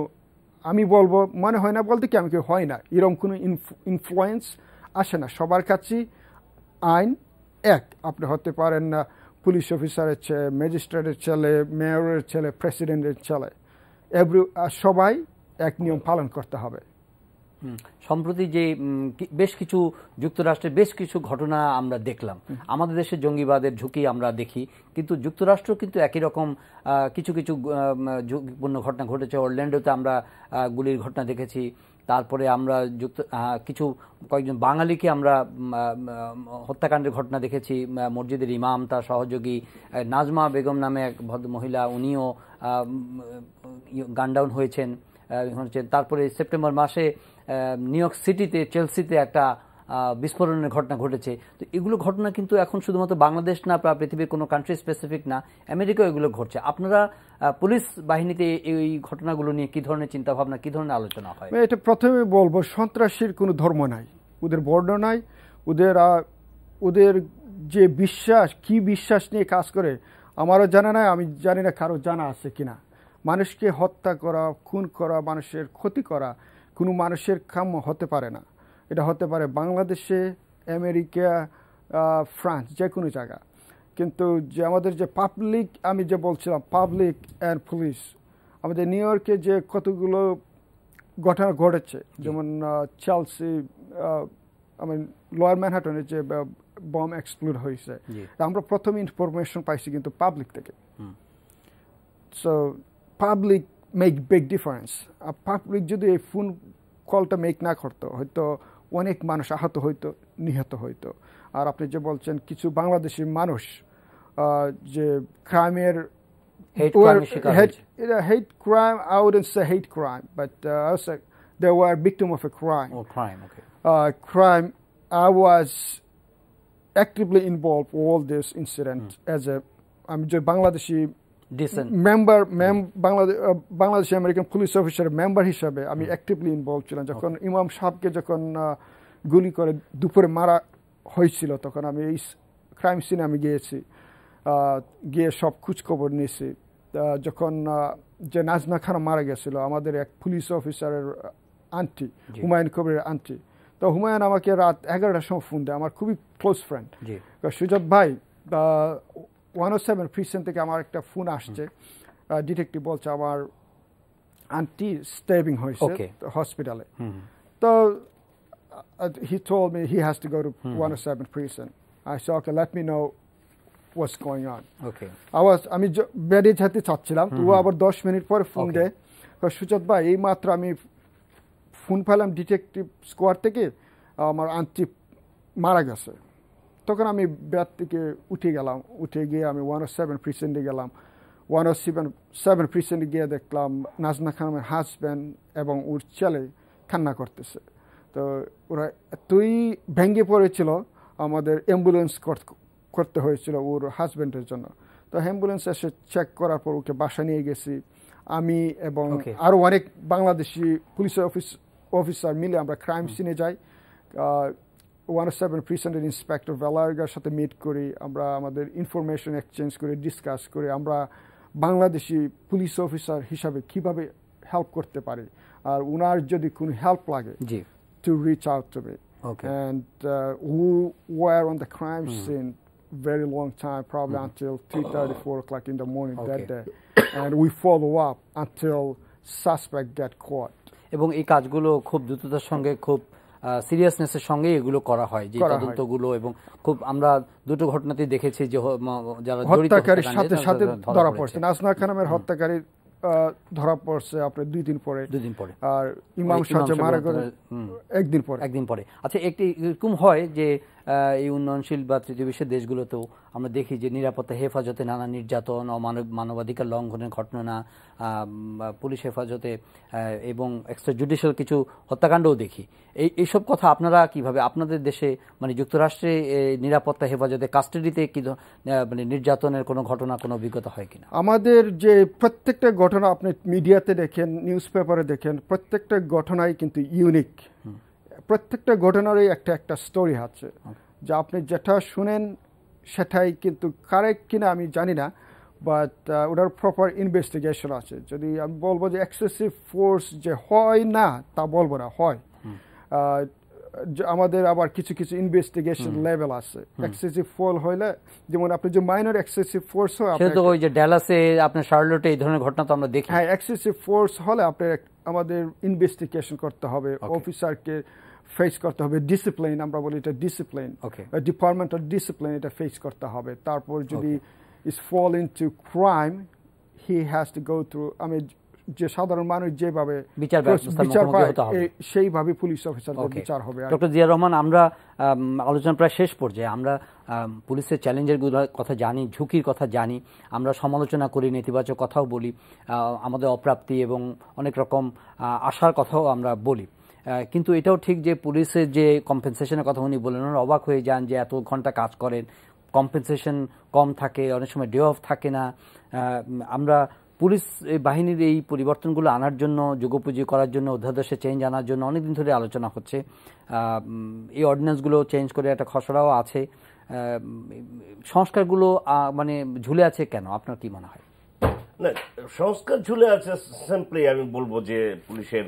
আমি বলবো মনে হয় না বলতে কি আমি কি হয় না, এরকম কোনো ইনফ্লুয়েন্স আসে না। সবার কাছেই আইন এক। আপনি হতে পারেন না পুলিশ অফিসারের ছেলে, ম্যাজিস্ট্রেটের ছেলে, মেয়রের ছেলে, প্রেসিডেন্টের ছেলে, সবাই এক নিয়ম পালন করতে হবে।
সম্প্রতি যে বেশ কিছু যুক্তরাষ্ট্রের বেশ কিছু ঘটনা আমরা দেখলাম, আমাদের দেশে জঙ্গিবাদের ঝুঁকি আমরা দেখি, কিন্তু যুক্তরাষ্ট্র কিন্তু একই রকম কিছু কিছু ঝুঁকিপূর্ণ ঘটনা ঘটেছে। অরল্যান্ডোতে আমরা গুলির ঘটনা দেখেছি, তারপরে আমরা কিছু কয়েকজন বাঙালিকে আমরা হত্যাকাণ্ডের ঘটনা দেখেছি। মসজিদের ইমাম, তার সহযোগী নাজমা বেগম নামে এক ভদ্র মহিলা, উনিও গান ডাউন হয়েছেন। তারপরে সেপ্টেম্বর মাসে নিউ ইয়র্ক সিটিতে, চেলসিতে একটা বিস্ফোরণের ঘটনা ঘটেছে। তো এগুলো ঘটনা কিন্তু এখন শুধুমাত্র বাংলাদেশ না, পৃথিবীর কোনো কান্ট্রি স্পেসিফিক না, আমেরিকাও এগুলো ঘটছে। আপনারা পুলিশ বাহিনীতে এই ঘটনাগুলো নিয়ে কি ধরনের চিন্তা ভাবনা, কি ধরনের আলোচনা হয়?
এটা প্রথমে বলবো, সন্ত্রাসীর কোনো ধর্ম নাই, ওদের বর্ণ নাই, ওদের যে বিশ্বাস, কি বিশ্বাস নিয়ে কাজ করে আমারও জানা নাই, আমি জানি না কারো জানা আছে কিনা। মানুষকে হত্যা করা, খুন করা, মানুষের ক্ষতি করা কোনো মানুষের কাম্য হতে পারে না। এটা হতে পারে বাংলাদেশে, আমেরিকা, ফ্রান্স, যে কোনো জায়গা। কিন্তু যে আমাদের যে পাবলিক, আমি যে বলছিলাম পাবলিক অ্যান্ড পুলিশ, আমাদের নিউ ইয়র্কে যে কতগুলো ঘটনা ঘটেছে, যেমন চেলসি, লোয়ার ম্যানহাটনে যে বম এক্সপ্লোড হয়েছে, আমরা প্রথম ইনফরমেশন পাইছি কিন্তু পাবলিক থেকে। So public make big difference. আর পাবলিক যদি এই ফোন কলটা মেক না করতো, হয়তো অনেক মানুষ আহত হইতো, নিহত হইতো। আর আপনি যে বলছেন কিছু বাংলাদেশি মানুষ যে ক্রাইমের hate crime, I wouldn't say hate crime, but I would say they were victim of a crime.
Oh, crime, okay.
Crime. I was actively involved in all this incident as I'm just Bangladeshi member, Bangladeshi American police অফিসারের member হিসাবে আমি actively involve ছিলাম। যখন ইমাম সাহেবকে যখন গুলি করে দুপুরে মারা হয়েছিল, তখন আমি এই ক্রাইম সিনে আমি গিয়েছি, গিয়ে সব খোঁজখবর নিয়েছি। যখন যে নাজমা খান মারা গেছিল, আমাদের এক পুলিশ অফিসারের আন্টি, হুমায়ুন কবিরের আন্টি, তো হুমায়ুন আমাকে রাত 11টার সময় ফোন দেয়, আমার খুবই ক্লোজ ফ্রেন্ড। সুজাত ভাই, 107 প্রিসেন্ট থেকে আমার একটা ফোন আসছে, ডিটেকটিভ বলছে আমার আন্টি স্টেবিং হয়েছে হসপিটালে। তো he told me he has to go to 107 precinct. I said, okay, let me know what's going on.
Okay.
আমি বেডে যেতে চাচ্ছিলাম, তো ও আবার 10 মিনিট পরে ফোন দেয়, সুজাত ভাই এই মাত্র আমি ফোন পেলাম ডিটেকটিভ স্কোয়াড থেকে, আমার আন্টি মারা গেছে। তখন আমি বেড থেকে উঠে গেলাম, উঠে গিয়ে আমি 107 প্রিসেন্টে গেলাম। 107 প্রিসেন্টে গিয়ে দেখলাম নাজমা খানের হাজব্যান্ড এবং ওর ছেলে কান্না করতেছে। তো ওরা এতই ভেঙে পড়েছিল, আমাদের অ্যাম্বুলেন্স করতে হয়েছিল ওর হাজব্যান্ডের জন্য। তো অ্যাম্বুলেন্স এসে চেক করার পর ওকে বাসা নিয়ে গেছি আমি এবং আরও অনেক বাংলাদেশি পুলিশ অফিসার মিলে আমরা ক্রাইম সিনে যাই। 107 প্রিসেন্টের ইন্সপেক্টর ভ্যালার্গার সাথে মিট করি, আমরা আমাদের ইনফরমেশন এক্সচেঞ্জ করে ডিসকাস করি আমরা বাংলাদেশি পুলিশ অফিসার হিসাবে কিভাবে হেল্প করতে পারি, আর ওনার যদি কোনো হেল্প লাগে to reach out to me. And who were on the crime scene very long time, probably until 3:30, 4 o'clock in the morning that day. And we follow up until suspect get caught.
এবং এই কাজগুলো খুব দ্রুততার সঙ্গে খুব সিরিয়াসনেসের সঙ্গে এগুলো করা হয়, যে তদন্তগুলো, এবং খুব আমরা দুটো ঘটনাতেই দেখেছি যে যারা
হত্যাকারীর সাথে সাথে ধরা পড়ছে। নাজমা খানমের হত্যাকারী ধরা পড়ছে আপনার 2 দিন পরে, আর ইমাম সাহেব মারা গেলেন একদিন পরে। আচ্ছা, একটি এরকম হয় যে এই উন্নয়নশীল বা তৃতীয় বিশ্বের দেশগুলোতেও আমরা দেখি যে নিরাপত্তা হেফাজতে নানা নির্যাতন, মানবাধিকার লঙ্ঘনের ঘটনা, পুলিশ হেফাজতে এবং এক্সট্রা জুডিশিয়াল কিছু হত্যাকাণ্ডও দেখি। এইসব কথা আপনারা কিভাবে আপনাদের দেশে, মানে যুক্তরাষ্ট্রে নিরাপত্তা হেফাজতে কাস্টাডিতে কি মানে নির্যাতনের কোনো ঘটনা, কোনো অভিজ্ঞতা হয় কিনা? আমাদের যে প্রত্যেকটা ঘটনা আপনি মিডিয়াতে দেখেন, নিউজ পেপারে দেখেন, প্রত্যেকটা ঘটনাই কিন্তু ইউনিক। প্রত্যেকটা ঘটনারই একটা স্টোরি আছে, যে আপনি যেটা শুনেন সেটাই কিন্তু কারেক্ট কিনা আমি জানি না, বাট ওটার প্রপার ইনভেস্টিগেশন আছে। যদি আমি বলবো যে এক্সেসিভ ফোর্স যে হয় না, তা বলবো না, হয়। আমাদের আবার কিছু কিছু ইনভেস্টিগেশন লেভেল আছে। এক্সেসিভ ফোর্স হইলে, যেমন আপনি যে মাইনর এক্সেসিভ ফোর্স হয়,
সেটা ওই যে ডালাসে, আপনার শার্লটে এই ধরনের ঘটনা তো আমরা দেখি।
হ্যাঁ, এক্সেসিভ ফোর্স হলে আপনার আমাদের ইনভেস্টিগেশন করতে হবে, অফিসারকে ফেস করতে হবে, ডিসিপ্লিন আমরা বলি, এটা ডিসিপ্লিন, ডিপার্টমেন্ট অফ ডিসিপ্লিন, এটা ফেস করতে হবে। তারপর যদি is fall into crime, he has to go through, আমি যে সাধারণ মানুষ যেভাবে বিচার পায় সেইভাবে পুলিশ অফিসারদের বিচার হবে।
ডক্টর জিয়া রহমান, আমরা আলোচনা প্রায় শেষ পর্যায়ে। আমরা পুলিশের চ্যালেঞ্জের কথা জানি, ঝুঁকির কথা জানি, আমরা সমালোচনা করি, নেতিবাচক কথাও বলি, আমাদের অপ্রাপ্তি এবং অনেক রকম আশার কথাও আমরা বলি। কিন্তু এটাও ঠিক যে পুলিশের যে কম্পেনসেশনের কথা উনি বললেন, ওনারা অবাক হয়ে যান যে এত ঘন্টা কাজ করেন, কম্পেনসেশন কম থাকে, অনেক সময় ডে অফ থাকে না। আমরা পুলিশ বাহিনীর এই পরিবর্তনগুলো আনার জন্য, যুগোপযোগী করার জন্য, অধ্যাদেশে চেঞ্জ আনার জন্য অনেকদিন ধরে আলোচনা হচ্ছে। এই অর্ডিন্যান্সগুলো চেঞ্জ করে একটা খসড়াও আছে। সংস্কারগুলো মানে ঝুলে আছে কেন, আপনার কি মনে হয়?
না, সংস্কার ঝুলে আছে সিম্পলি আমি বলবো যে পুলিশের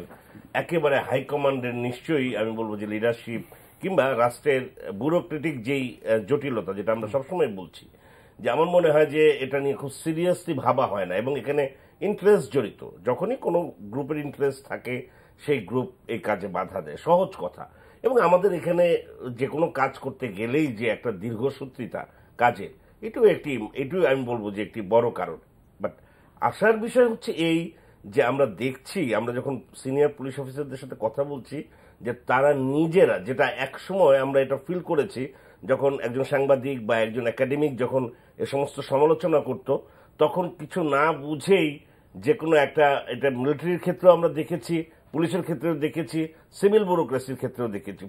একেবারে হাইকমান্ডের নিশ্চয়ই আমি বলবো যে লিডারশিপ কিংবা রাষ্ট্রের ব্যুরোক্রেটিক যেই জটিলতা, যেটা আমরা সবসময় বলছি, যে আমার মনে হয় যে এটা নিয়ে খুব সিরিয়াসলি ভাবা হয় না, এবং এখানে ইন্টারেস্ট জড়িত। যখনই কোনো গ্রুপের ইন্টারেস্ট থাকে, সেই গ্রুপ এই কাজে বাধা দেয়, সহজ কথা। এবং আমাদের এখানে যে কোনো কাজ করতে গেলেই যে একটা দীর্ঘসূত্রিতা কাজের, এটাও আমি বলবো যে একটি বড় কারণ। বাট আশার বিষয় হচ্ছে এই যে আমরা দেখছি, আমরা যখন সিনিয়র পুলিশ অফিসারদের সাথে কথা বলছি, যে তারা নিজেরা, যেটা একসময় আমরা এটা ফিল করেছি যখন একজন সাংবাদিক বা একজন একাডেমিক যখন এ সমস্ত সমালোচনা করত, তখন কিছু না বুঝেই যে কোনো একটা, এটা মিলিটারির ক্ষেত্রেও আমরা দেখেছি, পুলিশের ক্ষেত্রেও দেখেছি, সিভিল ব্যুরোক্রেসির ক্ষেত্রেও দেখেছি,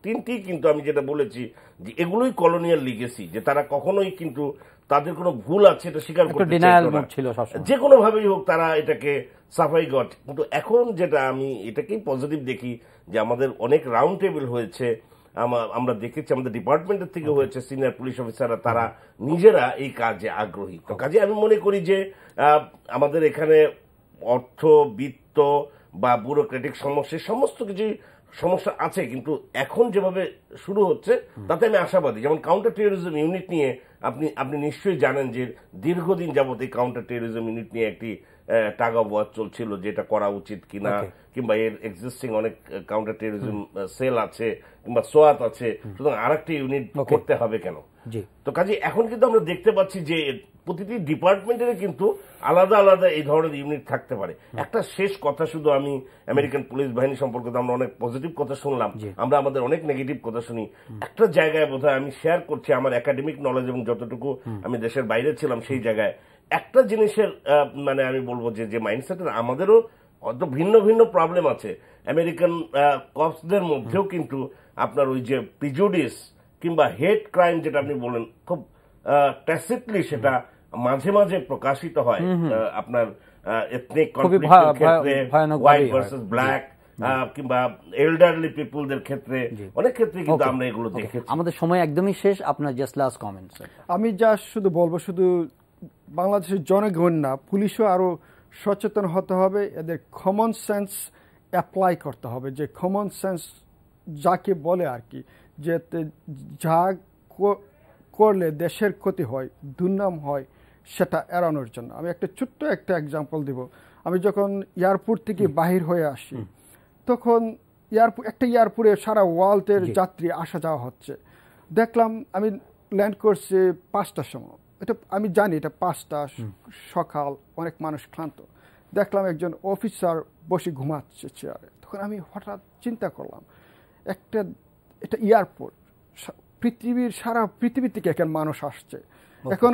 তিনটি কিন্তু আমি যেটা বলেছি যে এগুলোই কলোনিয়াল লিগেসি, যে তারা কখনোই কিন্তু তাদের কোনো ভুল আছে এটা স্বীকার করতে ছিল, যে কোনো ভাবেই হোক তারা এটাকে সাফাই গট। কিন্তু এখন যেটা আমি এটাকেই পজিটিভ দেখি, যে আমাদের অনেক রাউন্ড টেবিল হয়েছে, আমরা দেখেছি আমাদের ডিপার্টমেন্টের থেকে হয়েছে, সিনিয়র পুলিশ অফিসাররা তারা নিজেরা এই কাজে আগ্রহী। তো কাজে আমি মনে করি যে আমাদের এখানে অর্থ, বিত্ত বা ব্যুরোক্রেটিক সমস্যা, সমস্ত কিছু সমস্যা আছে, কিন্তু এখন যেভাবে শুরু হচ্ছে তাতে আমি আশাবাদী। যেমন কাউন্টার টেরোরিজম ইউনিট নিয়ে আপনি নিশ্চয়ই জানেন যে দীর্ঘদিন যাবত এই কাউন্টার টেরোরিজম ইউনিট নিয়ে একটি টাগ অফ ওয়ার চলছিল, যেটা করা উচিত কিনা, কিংবা এর এক্সিস্টিং অনেক কাউন্টার টেরোরিজম সেল আছে কিংবা সোয়াত আছে, সুতরাং আরেকটি ইউনিট করতে হবে কেন। তো কাজে এখন কিন্তু আমরা দেখতে পাচ্ছি যে প্রতিটি ডিপার্টমেন্টের কিন্তু আলাদা আলাদা এই ধরনের ইউনিট থাকতে পারে। একটা শেষ কথা, শুধু আমি আমেরিকান পুলিশ বাহিনী সম্পর্কে আমরা অনেক পজিটিভ কথা শুনলাম, আমরা আমাদের অনেক নেগেটিভ কথা শুনি। একটা জায়গায় বোধহয় আমি শেয়ার করছি আমার একাডেমিক নলেজ এবং যতটুকু আমি দেশের বাইরে ছিলাম সেই জায়গায় একটা জিনিসের মানে আমি বলবো যে মাইন্ডসেটের আমাদেরও অত ভিন্ন ভিন্ন প্রবলেম আছে। আমেরিকান কপসদের মধ্যেও কিন্তু আপনার ওই যে প্রিজুডিস কিংবা হেট ক্রাইম যেটা আপনি বলেন, খুব ট্যাসিটলি সেটা মাঝে মাঝে প্রকাশিত হয়। আপনার এথনিক কনফ্লিক্টের ক্ষেত্রে, হোয়াইট ভার্সেস ব্ল্যাক কিংবা এল্ডারলি পিপলদের ক্ষেত্রে, অনেক ক্ষেত্রে কিন্তু আমরা এগুলো দেখেছি।
আমাদের সময় একদমই শেষ, আপনার জাস্ট লাস্ট কমেন্টস।
আমি যা শুধু বলবো, শুধু বাংলাদেশের জনগণ না, পুলিশও আরো সচেতন হতে হবে, এদের কমন সেন্স অ্যাপ্লাই করতে হবে। যে কমন সেন্স যাকে বলে আর কি, যে যা করলে দেশের ক্ষতি হয়, দুর্নাম হয়, সেটা এড়ানোর জন্য। আমি একটা ছোট্ট একটা এক্সাম্পল দিব। আমি যখন এয়ারপোর্ট থেকে বাহির হয়ে আসি, তখন একটা এয়ারপোর্টে সারা ওয়ার্ল্ডের যাত্রী আসা যাওয়া হচ্ছে। দেখলাম আমি ল্যান্ড করছি 5টার সময়, এটা আমি জানি এটা 5টা সকাল, অনেক মানুষ ক্লান্ত। দেখলাম একজন অফিসার বসে ঘুমাচ্ছে চেয়ারে। তখন আমি হঠাৎ চিন্তা করলাম, এটা এয়ারপোর্ট, সারা পৃথিবী থেকে এখানে মানুষ আসছে, এখন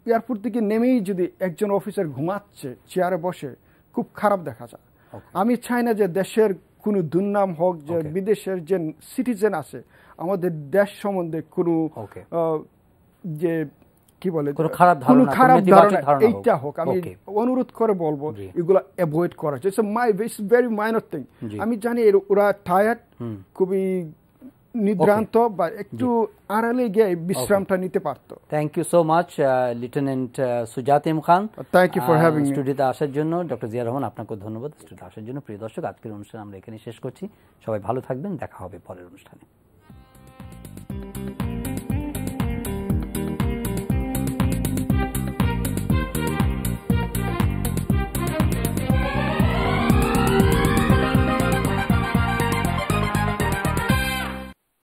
এয়ারপোর্ট থেকে নেমেই যদি একজন অফিসার ঘুমাচ্ছে চেয়ারে বসে, খুব খারাপ দেখা যায়। আমি চাই না যে দেশের কোনো দুর্নাম হোক, যে বিদেশের যে সিটিজেন আছে আমাদের দেশ সম্বন্ধে কোনো যে কি বলে কোনো খারাপ ধারণা এইটা হোক। আমি অনুরোধ করে বলবো এগুলো অ্যাভয়েড করা। It's very minor thing. আমি জানি ওরা টায়ার্ড, খুবই নিদ্রান্ত, বা একটু আড়ালে গিয়ে বিশ্রামটা নিতে পারতো।
Thank you so much lieutenant Sujat M Khan,
thank you for having me.
স্টুডিওতে আসার জন্য ডক্টর জিয়া রহমান, আপনাকে ধন্যবাদ স্টুডিওতে আসার জন্য। প্রিয় দর্শক, আজকের অনুষ্ঠান আমরা এখানে শেষ করছি। সবাই ভালো থাকবেন, দেখা হবে পরের অনুষ্ঠানে।